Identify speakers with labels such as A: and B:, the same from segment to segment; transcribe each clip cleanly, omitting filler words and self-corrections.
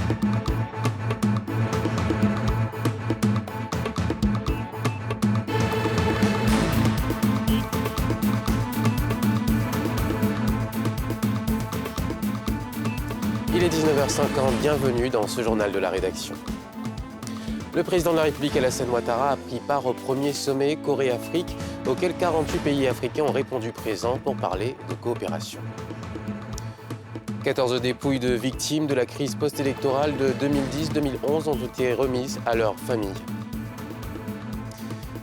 A: Il est 19h50, bienvenue dans ce journal de la rédaction. Le président de la République, Alassane Ouattara, a pris part au premier sommet Corée-Afrique, auquel 48 pays africains ont répondu présents pour parler de coopération. 14 dépouilles de victimes de la crise post-électorale de 2010-2011 ont été remises à leurs familles.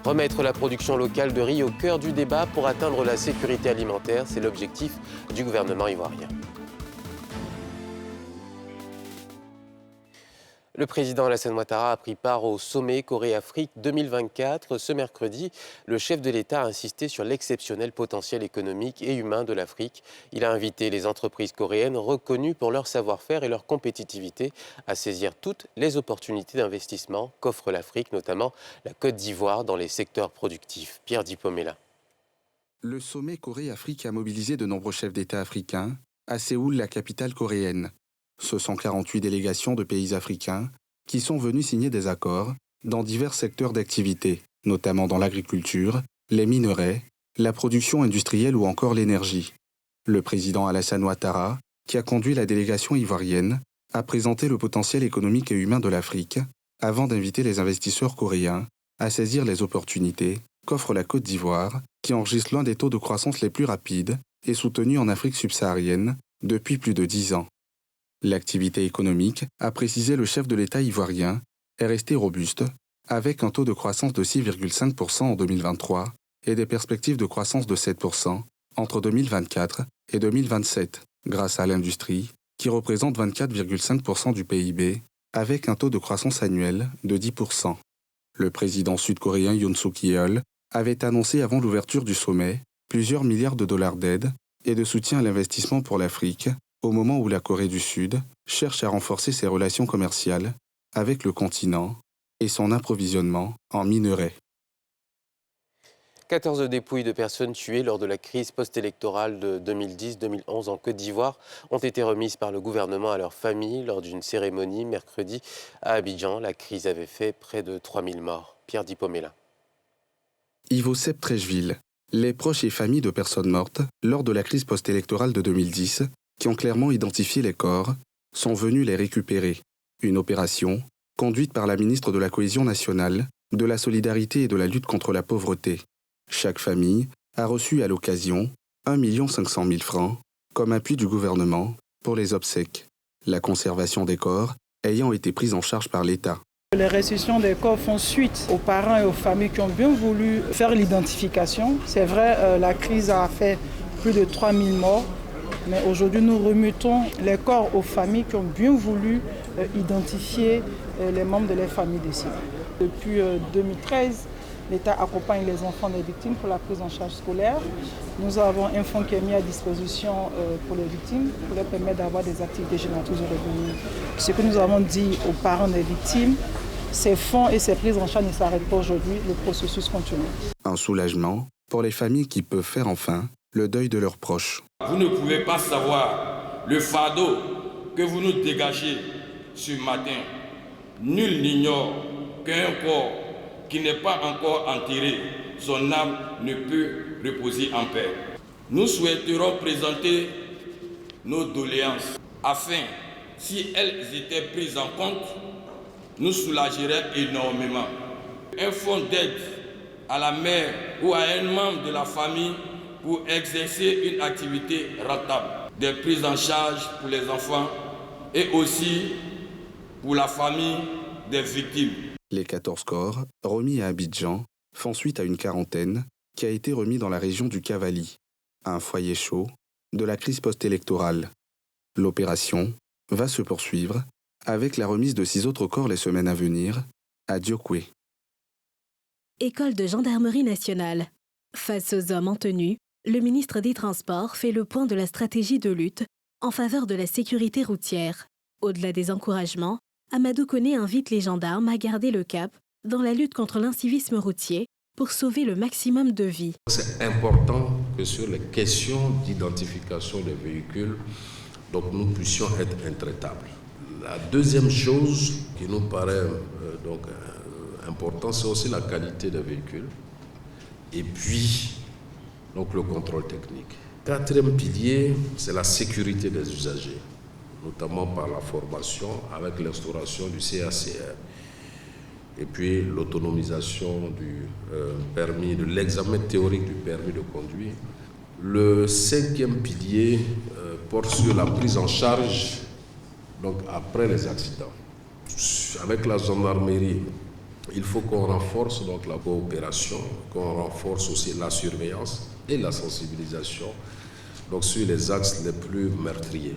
A: Remettre la production locale de riz au cœur du débat pour atteindre la sécurité alimentaire, c'est l'objectif du gouvernement ivoirien. Le président Alassane Ouattara a pris part au sommet Corée-Afrique 2024. Ce mercredi, le chef de l'État a insisté sur l'exceptionnel potentiel économique et humain de l'Afrique. Il a invité les entreprises coréennes reconnues pour leur savoir-faire et leur compétitivité à saisir toutes les opportunités d'investissement qu'offre l'Afrique, notamment la Côte d'Ivoire dans les secteurs productifs. Pierre Dipomela.
B: Le sommet Corée-Afrique a mobilisé de nombreux chefs d'État africains à Séoul, la capitale coréenne. Ce sont 48 délégations de pays africains qui sont venus signer des accords dans divers secteurs d'activité, notamment dans l'agriculture, les minerais, la production industrielle ou encore l'énergie. Le président Alassane Ouattara, qui a conduit la délégation ivoirienne, a présenté le potentiel économique et humain de l'Afrique avant d'inviter les investisseurs coréens à saisir les opportunités qu'offre la Côte d'Ivoire, qui enregistre l'un des taux de croissance les plus rapides et soutenus en Afrique subsaharienne depuis plus de 10 ans. L'activité économique, a précisé le chef de l'État ivoirien, est restée robuste, avec un taux de croissance de 6,5% en 2023 et des perspectives de croissance de 7% entre 2024 et 2027, grâce à l'industrie, qui représente 24,5% du PIB, avec un taux de croissance annuel de 10%. Le président sud-coréen Yoon Suk-yeol avait annoncé avant l'ouverture du sommet plusieurs milliards de dollars d'aide et de soutien à l'investissement pour l'Afrique, au moment où la Corée du Sud cherche à renforcer ses relations commerciales avec le continent et son approvisionnement en minerais.
A: 14 dépouilles de personnes tuées lors de la crise post-électorale de 2010-2011 en Côte d'Ivoire ont été remises par le gouvernement à leurs familles lors d'une cérémonie mercredi à Abidjan. La crise avait fait près de 3000 morts. Pierre Dipomela.
B: Ivo Sepp-Trècheville, les proches et familles de personnes mortes lors de la crise post-électorale de 2010, qui ont clairement identifié les corps, sont venus les récupérer. Une opération conduite par la ministre de la Cohésion nationale, de la Solidarité et de la lutte contre la pauvreté. Chaque famille a reçu à l'occasion 1 500 000 francs comme appui du gouvernement pour les obsèques, la conservation des corps ayant été prise en charge par l'État.
C: Les restitutions des corps font suite aux parents et aux familles qui ont bien voulu faire l'identification. C'est vrai, la crise a fait plus de 3000 morts. Mais aujourd'hui, nous remettons les corps aux familles qui ont bien voulu identifier les membres de leurs familles décédées. Depuis 2013, l'État accompagne les enfants des victimes pour la prise en charge scolaire. Nous avons un fonds qui est mis à disposition pour les victimes, pour leur permettre d'avoir des activités génératrices de revenus. Ce que nous avons dit aux parents des victimes, ces fonds et ces prises en charge ne s'arrêtent pas aujourd'hui, le processus continue.
B: Un soulagement pour les familles qui peuvent faire enfin le deuil de leurs proches.
D: Vous ne pouvez pas savoir le fardeau que vous nous dégagez ce matin. Nul n'ignore qu'un corps qui n'est pas encore enterré, son âme ne peut reposer en paix. Nous souhaiterons présenter nos doléances afin, si elles étaient prises en compte, nous soulageraient énormément. Un fonds d'aide à la mère ou à un membre de la famille pour exercer une activité rentable, des prises en charge pour les enfants et aussi pour la famille des victimes.
B: Les 14 corps, remis à Abidjan, font suite à une quarantaine qui a été remis dans la région du Cavali, un foyer chaud de la crise post-électorale. L'opération va se poursuivre avec la remise de 6 autres corps les semaines à venir à Diokwe.
E: École de gendarmerie nationale. Face aux hommes en tenue, le ministre des Transports fait le point de la stratégie de lutte en faveur de la sécurité routière. Au-delà des encouragements, Amadou Koné invite les gendarmes à garder le cap dans la lutte contre l'incivisme routier pour sauver le maximum de vies.
F: C'est important que sur les questions d'identification des véhicules, donc nous puissions être intraitables. La deuxième chose qui nous paraît importante, c'est aussi la qualité des véhicules et puis donc, le contrôle technique. Quatrième pilier, c'est la sécurité des usagers, notamment par la formation avec l'instauration du CACR. Et puis l'autonomisation du permis, de l'examen théorique du permis de conduire. Le cinquième pilier porte sur la prise en charge donc après les accidents. Avec la gendarmerie, il faut qu'on renforce donc la coopération, qu'on renforce aussi la surveillance et la sensibilisation donc sur les axes les plus meurtriers.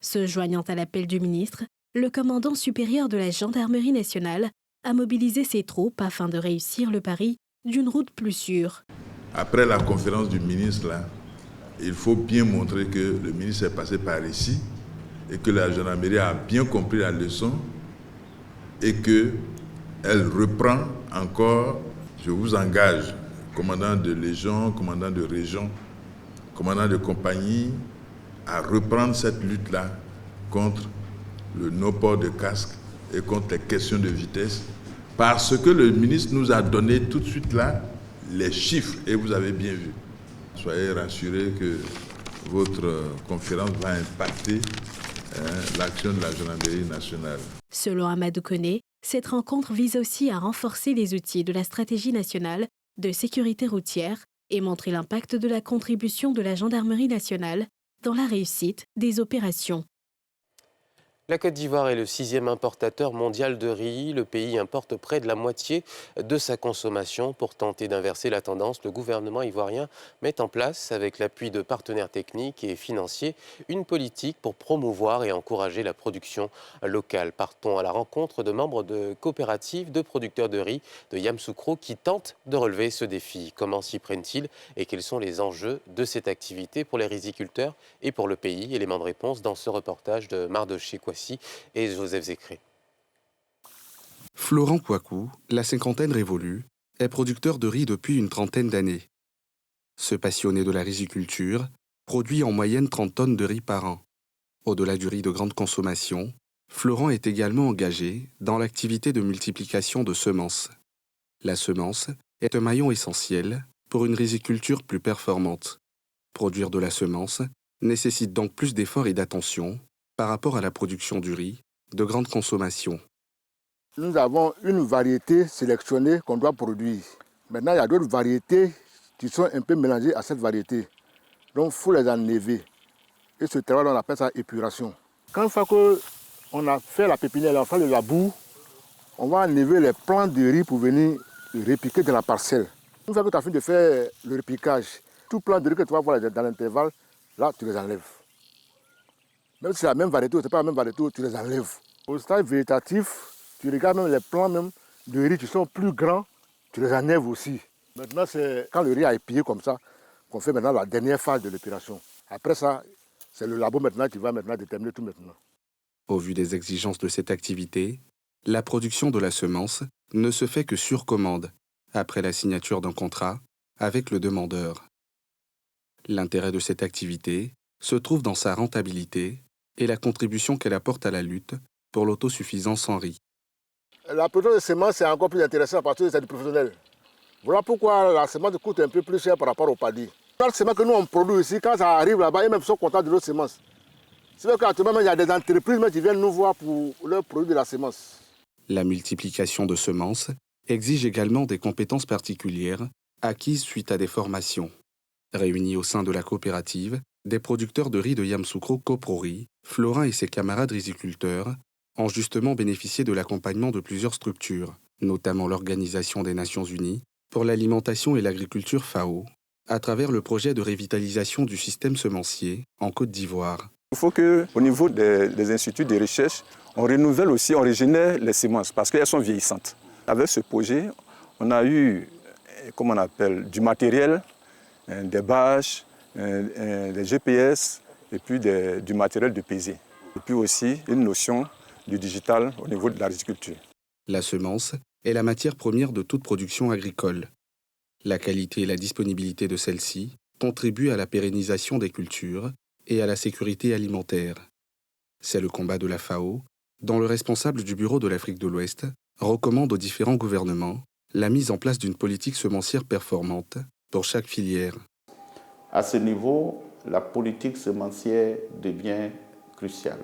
E: Se joignant à l'appel du ministre, le commandant supérieur de la Gendarmerie nationale a mobilisé ses troupes afin de réussir le pari d'une route plus sûre.
G: Après la conférence du ministre, là, il faut bien montrer que le ministre est passé par ici et que la gendarmerie a bien compris la leçon et qu'elle reprend encore, je vous engage, commandant de légion, commandant de région, commandant de compagnie, à reprendre cette lutte-là contre le non-port de casque et contre les questions de vitesse, parce que le ministre nous a donné tout de suite là les chiffres, et vous avez bien vu. Soyez rassurés que votre conférence va impacter l'action de la gendarmerie nationale.
E: Selon Amadou Koné, cette rencontre vise aussi à renforcer les outils de la stratégie nationale de sécurité routière et montrer l'impact de la contribution de la gendarmerie nationale dans la réussite des opérations.
A: La Côte d'Ivoire est le 6e importateur mondial de riz. Le pays importe près de la moitié de sa consommation. Pour tenter d'inverser la tendance, le gouvernement ivoirien met en place, avec l'appui de partenaires techniques et financiers, une politique pour promouvoir et encourager la production locale. Partons à la rencontre de membres de coopératives de producteurs de riz de Yamoussoukro qui tentent de relever ce défi. Comment s'y prennent-ils et quels sont les enjeux de cette activité pour les riziculteurs et pour le pays? Élément de réponse dans ce reportage de Mardoché et Joseph Zécré.
B: Florent Kouakou, la cinquantaine révolue, est producteur de riz depuis une trentaine d'années. Ce passionné de la riziculture produit en moyenne 30 tonnes de riz par an. Au-delà du riz de grande consommation, Florent est également engagé dans l'activité de multiplication de semences. La semence est un maillon essentiel pour une riziculture plus performante. Produire de la semence nécessite donc plus d'efforts et d'attention par rapport à la production du riz de grande consommation.
H: Nous avons une variété sélectionnée qu'on doit produire. Maintenant, il y a d'autres variétés qui sont un peu mélangées à cette variété. Donc, il faut les enlever. Et ce travail, on appelle ça épuration. Quand une fois qu'on a fait la pépinière, on fait le labour, on va enlever les plants de riz pour venir répiquer dans la parcelle. Une fois que tu as fini de faire le répiquage, tout plant de riz que tu vas voir dans l'intervalle, là, tu les enlèves. Même si c'est la même variété ou ce n'est pas la même variété, tu les enlèves. Au stade végétatif, tu regardes même les plants même de riz qui sont plus grands, tu les enlèves aussi. Maintenant, c'est quand le riz a épillé comme ça qu'on fait maintenant la dernière phase de l'épuration. Après ça, c'est le labo maintenant qui va maintenant déterminer tout maintenant.
B: Au vu des exigences de cette activité, la production de la semence ne se fait que sur commande, après la signature d'un contrat avec le demandeur. L'intérêt de cette activité se trouve dans sa rentabilité et la contribution qu'elle apporte à la lutte pour l'autosuffisance en riz.
H: La production de semences est encore plus intéressante parce que c'est du professionnel. Voilà pourquoi la semence coûte un peu plus cher par rapport au paddy. La semence que nous on produit ici, quand ça arrive là-bas, ils même sont contents de notre semence. C'est vrai qu'actuellement, il y a des entreprises qui viennent nous voir pour leur produit de la semence.
B: La multiplication de semences exige également des compétences particulières acquises suite à des formations. Réunis au sein de la coopérative, des producteurs de riz de Yamoussoukro Coprori, Florent et ses camarades riziculteurs ont justement bénéficié de l'accompagnement de plusieurs structures, notamment l'Organisation des Nations Unies pour l'alimentation et l'agriculture FAO, à travers le projet de révitalisation du système semencier en Côte d'Ivoire.
I: Il faut qu'au niveau des instituts de recherche, on renouvelle aussi, on régénère les semences parce qu'elles sont vieillissantes. Avec ce projet, on a eu, comme on appelle, du matériel, des bâches, des GPS et puis du matériel de pesée. Et puis aussi une notion du digital au niveau de la riziculture.
B: La semence est la matière première de toute production agricole. La qualité et la disponibilité de celle-ci contribuent à la pérennisation des cultures et à la sécurité alimentaire. C'est le combat de la FAO dont le responsable du Bureau de l'Afrique de l'Ouest recommande aux différents gouvernements la mise en place d'une politique semencière performante pour chaque filière.
J: À ce niveau, la politique semencière devient cruciale.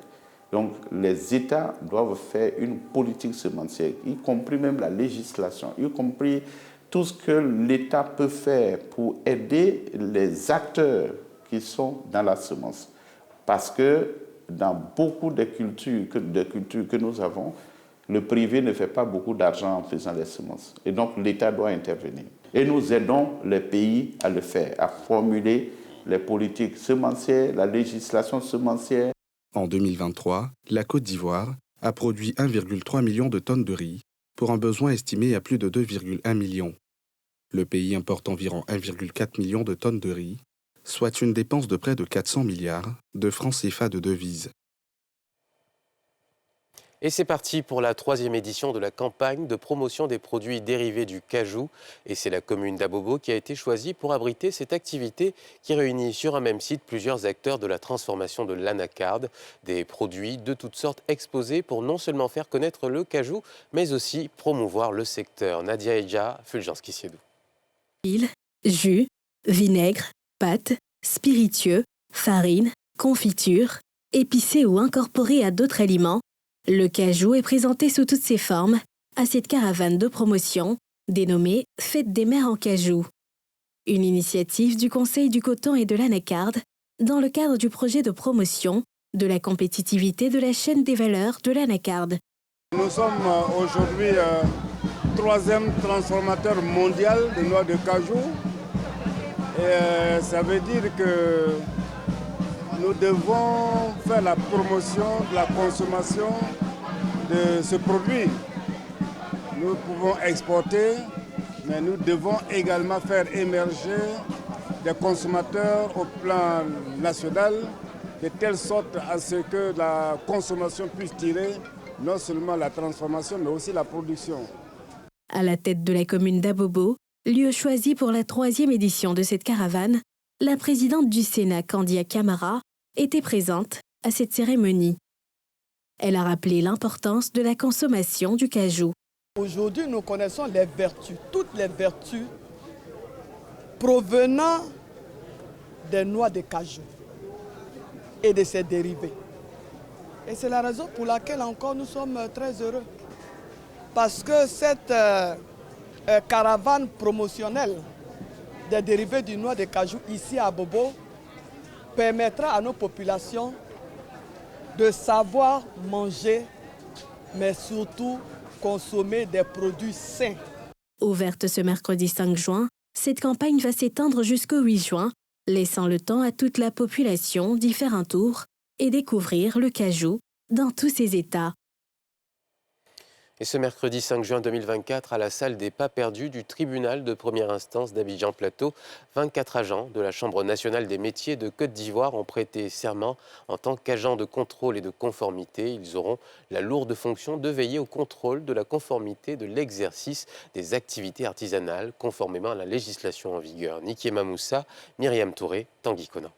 J: Donc les États doivent faire une politique semencière, y compris même la législation, y compris tout ce que l'État peut faire pour aider les acteurs qui sont dans la semence. Parce que dans beaucoup de cultures que nous avons, le privé ne fait pas beaucoup d'argent en faisant les semences. Et donc l'État doit intervenir. Et nous aidons les pays à le faire, à formuler les politiques semencières, la législation semencière.
B: En 2023, la Côte d'Ivoire a produit 1,3 million de tonnes de riz pour un besoin estimé à plus de 2,1 millions. Le pays importe environ 1,4 million de tonnes de riz, soit une dépense de près de 400 milliards de francs CFA de devises.
A: Et c'est parti pour la 3e édition de la campagne de promotion des produits dérivés du cajou. Et c'est la commune d'Abobo qui a été choisie pour abriter cette activité qui réunit sur un même site plusieurs acteurs de la transformation de l'anacarde. Des produits de toutes sortes exposés pour non seulement faire connaître le cajou, mais aussi promouvoir le secteur. Nadia Eja, Fulgence Kissiedou.
E: Huile, jus, vinaigre, pâte, spiritueux, farine, confiture, épicé ou incorporé à d'autres aliments. Le cajou est présenté sous toutes ses formes à cette caravane de promotion dénommée Fête des mères en cajou. Une initiative du Conseil du coton et de l'anacarde dans le cadre du projet de promotion de la compétitivité de la chaîne des valeurs de l'anacarde.
K: Nous sommes aujourd'hui 3e transformateur mondial de noix de cajou. Et ça veut dire que nous devons faire la promotion de la consommation de ce produit. Nous pouvons exporter, mais nous devons également faire émerger des consommateurs au plan national, de telle sorte à ce que la consommation puisse tirer non seulement la transformation, mais aussi la production.
E: À la tête de la commune d'Abobo, lieu choisi pour la 3e édition de cette caravane, la présidente du Sénat, Candia Camara, était présente à cette cérémonie. Elle a rappelé l'importance de la consommation du cajou.
L: Aujourd'hui, nous connaissons les vertus, toutes les vertus provenant des noix de cajou et de ses dérivés. Et c'est la raison pour laquelle encore nous sommes très heureux. Parce que cette caravane promotionnelle des dérivés du noix de cajou ici à Bobo permettra à nos populations de savoir manger, mais surtout consommer des produits sains.
E: Ouverte ce mercredi 5 juin, cette campagne va s'étendre jusqu'au 8 juin, laissant le temps à toute la population d'y faire un tour et découvrir le cajou dans tous ses états.
A: Et ce mercredi 5 juin 2024, à la salle des pas perdus du tribunal de première instance d'Abidjan-Plateau, 24 agents de la Chambre nationale des métiers de Côte d'Ivoire ont prêté serment en tant qu'agents de contrôle et de conformité. Ils auront la lourde fonction de veiller au contrôle de la conformité de l'exercice des activités artisanales, conformément à la législation en vigueur. Niki Mamoussa, Myriam Touré, Tanguy Conan.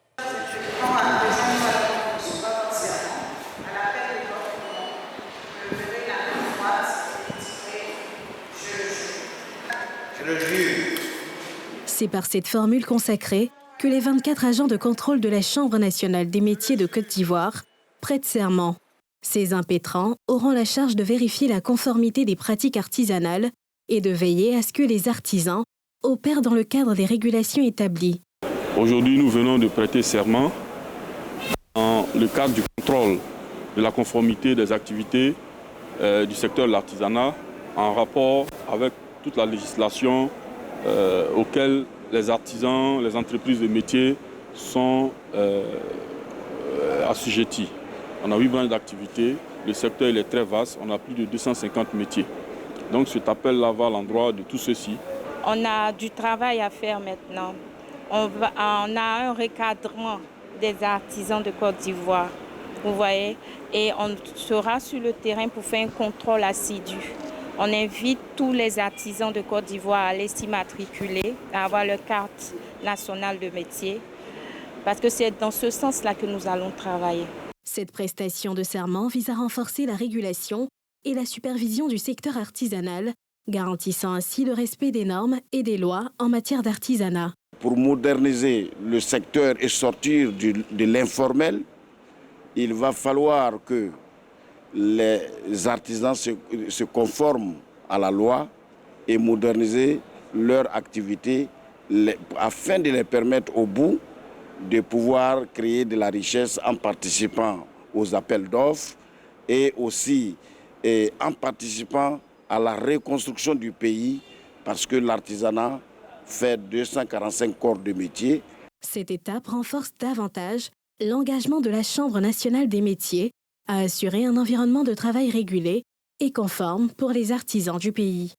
E: C'est par cette formule consacrée que les 24 agents de contrôle de la Chambre nationale des métiers de Côte d'Ivoire prêtent serment. Ces impétrants auront la charge de vérifier la conformité des pratiques artisanales et de veiller à ce que les artisans opèrent dans le cadre des régulations établies.
M: Aujourd'hui, nous venons de prêter serment dans le cadre du contrôle de la conformité des activités du secteur de l'artisanat en rapport avec toute la législation auxquelles les artisans, les entreprises de métiers sont assujettis. On a 8 branches d'activité, le secteur il est très vaste, on a plus de 250 métiers. Donc cet appel-là va à l'endroit de tout ceci.
N: On a du travail à faire maintenant. On a un recadrement des artisans de Côte d'Ivoire, vous voyez, et on sera sur le terrain pour faire un contrôle assidu. On invite tous les artisans de Côte d'Ivoire à aller s'immatriculer, à avoir leur carte nationale de métier, parce que c'est dans ce sens-là que nous allons travailler.
E: Cette prestation de serment vise à renforcer la régulation et la supervision du secteur artisanal, garantissant ainsi le respect des normes et des lois en matière d'artisanat.
O: Pour moderniser le secteur et sortir de l'informel, il va falloir que les artisans se conforment à la loi et moderniser leur activité afin de les permettre au bout de pouvoir créer de la richesse en participant aux appels d'offres et aussi en participant à la reconstruction du pays parce que l'artisanat fait 245 corps de métier.
E: Cette étape renforce davantage l'engagement de la Chambre nationale des métiers à assurer un environnement de travail régulé et conforme pour les artisans du pays.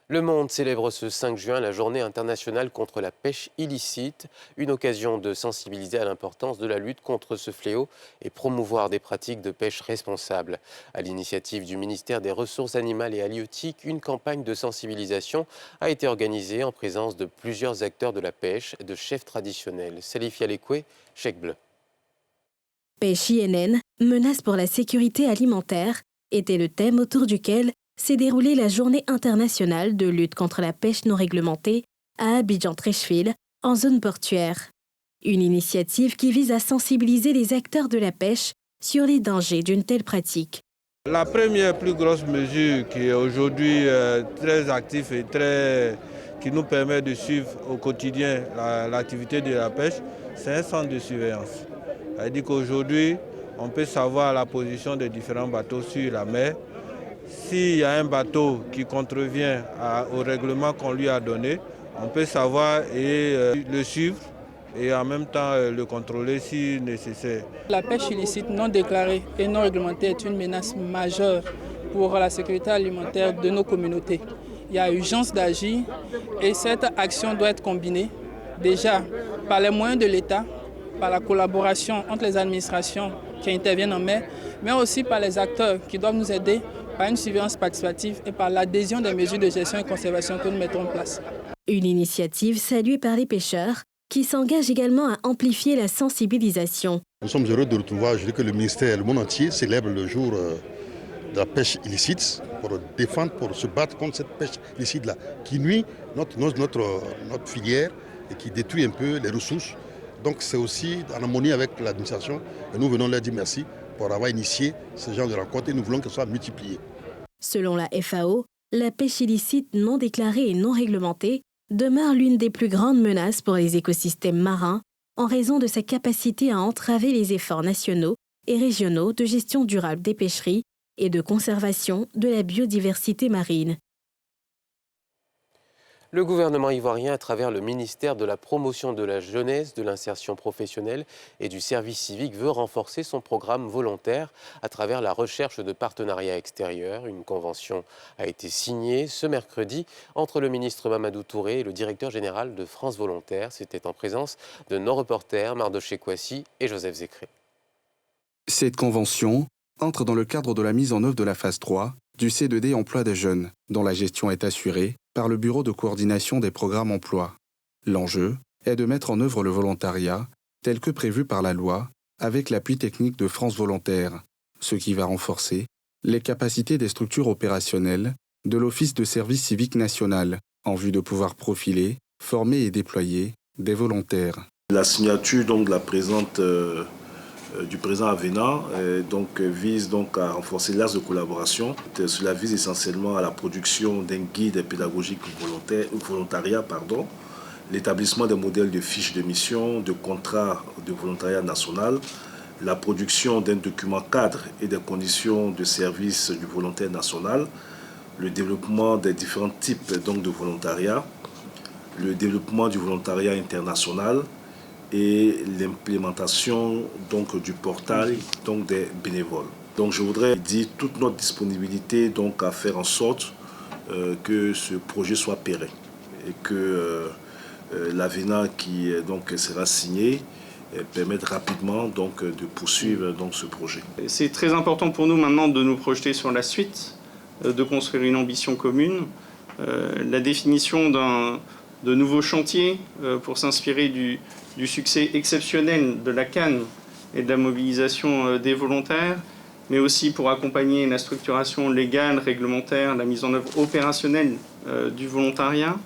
A: Le monde célèbre ce 5 juin la journée internationale contre la pêche illicite, une occasion de sensibiliser à l'importance de la lutte contre ce fléau et promouvoir des pratiques de pêche responsables. À l'initiative du ministère des Ressources animales et halieutiques, une campagne de sensibilisation a été organisée en présence de plusieurs acteurs de la pêche, de chefs traditionnels. Salif Yalekwe, Chèque Bleu.
E: Pêche INN, menace pour la sécurité alimentaire, était le thème autour duquel s'est déroulée la Journée internationale de lutte contre la pêche non réglementée à Abidjan-Treichville, en zone portuaire. Une initiative qui vise à sensibiliser les acteurs de la pêche sur les dangers d'une telle pratique.
P: La première plus grosse mesure qui est aujourd'hui très active et qui nous permet de suivre au quotidien l'activité de la pêche, c'est un centre de surveillance. C'est-à-dire qu'aujourd'hui, on peut savoir la position des différents bateaux sur la mer. S'il y a un bateau qui contrevient au règlement qu'on lui a donné, on peut savoir et le suivre et en même temps le contrôler si nécessaire.
Q: La pêche illicite non déclarée et non réglementée est une menace majeure pour la sécurité alimentaire de nos communautés. Il y a urgence d'agir et cette action doit être combinée déjà par les moyens de l'État, par la collaboration entre les administrations qui interviennent en mer, mais aussi par les acteurs qui doivent nous aider par une surveillance participative et par l'adhésion des mesures de gestion et conservation que nous mettons en place.
E: Une initiative saluée par les pêcheurs qui s'engagent également à amplifier la sensibilisation.
R: Nous sommes heureux de retrouver, je dis que le ministère, le monde entier célèbre le jour de la pêche illicite pour défendre, pour se battre contre cette pêche illicite-là qui nuit notre filière et qui détruit un peu les ressources. Donc c'est aussi en harmonie avec l'administration et nous venons leur dire merci pour avoir initié ce genre de rencontre et nous voulons qu'elle soit multipliée.
E: Selon la FAO, la pêche illicite non déclarée et non réglementée demeure l'une des plus grandes menaces pour les écosystèmes marins en raison de sa capacité à entraver les efforts nationaux et régionaux de gestion durable des pêcheries et de conservation de la biodiversité marine.
A: Le gouvernement ivoirien, à travers le ministère de la Promotion de la Jeunesse, de l'Insertion professionnelle et du Service civique, veut renforcer son programme volontaire à travers la recherche de partenariats extérieurs. Une convention a été signée ce mercredi entre le ministre Mamadou Touré et le directeur général de France Volontaire. C'était en présence de nos reporters Mardoché Kouassi et Joseph Zécré.
B: Cette convention entre dans le cadre de la mise en œuvre de la phase 3 du C2D Emploi des jeunes, dont la gestion est assurée par le Bureau de coordination des programmes emploi. L'enjeu est de mettre en œuvre le volontariat tel que prévu par la loi avec l'appui technique de France Volontaire, ce qui va renforcer les capacités des structures opérationnelles de l'Office de service civique national en vue de pouvoir profiler, former et déployer des volontaires.
S: La signature donc, de la présente du président Avena vise donc à renforcer l'axe de collaboration. Cela vise essentiellement à la production d'un guide pédagogique volontariat, l'établissement des modèles de fiches de mission, de contrats de volontariat national, la production d'un document cadre et des conditions de service du volontaire national, le développement des différents types de volontariat, le développement du volontariat international, et l'implémentation du portail des bénévoles. Donc je voudrais dire toute notre disponibilité à faire en sorte que ce projet soit pérenne et que l'AVENA qui sera signé permette rapidement de poursuivre ce projet.
T: C'est très important pour nous maintenant de nous projeter sur la suite, de construire une ambition commune, la définition de nouveaux chantiers pour s'inspirer du succès exceptionnel de la Cannes et de la mobilisation des volontaires, mais aussi pour accompagner la structuration légale, réglementaire, la mise en œuvre opérationnelle du volontariat,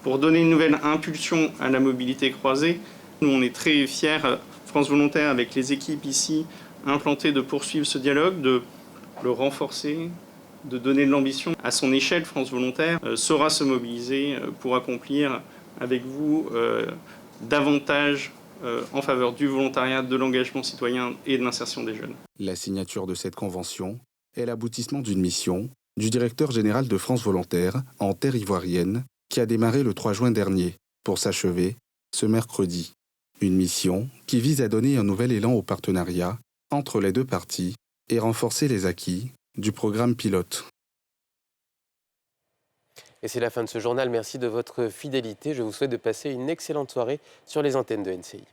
T: pour donner une nouvelle impulsion à la mobilité croisée. Nous, on est très fiers, France Volontaire, avec les équipes ici implantées, de poursuivre ce dialogue, de le renforcer, de donner de l'ambition. À son échelle, France Volontaire saura se mobiliser pour accomplir avec vous davantage en faveur du volontariat, de l'engagement citoyen et de l'insertion des jeunes.
B: La signature de cette convention est l'aboutissement d'une mission du directeur général de France Volontaire en terre ivoirienne qui a démarré le 3 juin dernier pour s'achever ce mercredi. Une mission qui vise à donner un nouvel élan au partenariat entre les deux parties et renforcer les acquis du programme pilote.
A: Et c'est la fin de ce journal. Merci de votre fidélité. Je vous souhaite de passer une excellente soirée sur les antennes de NCI.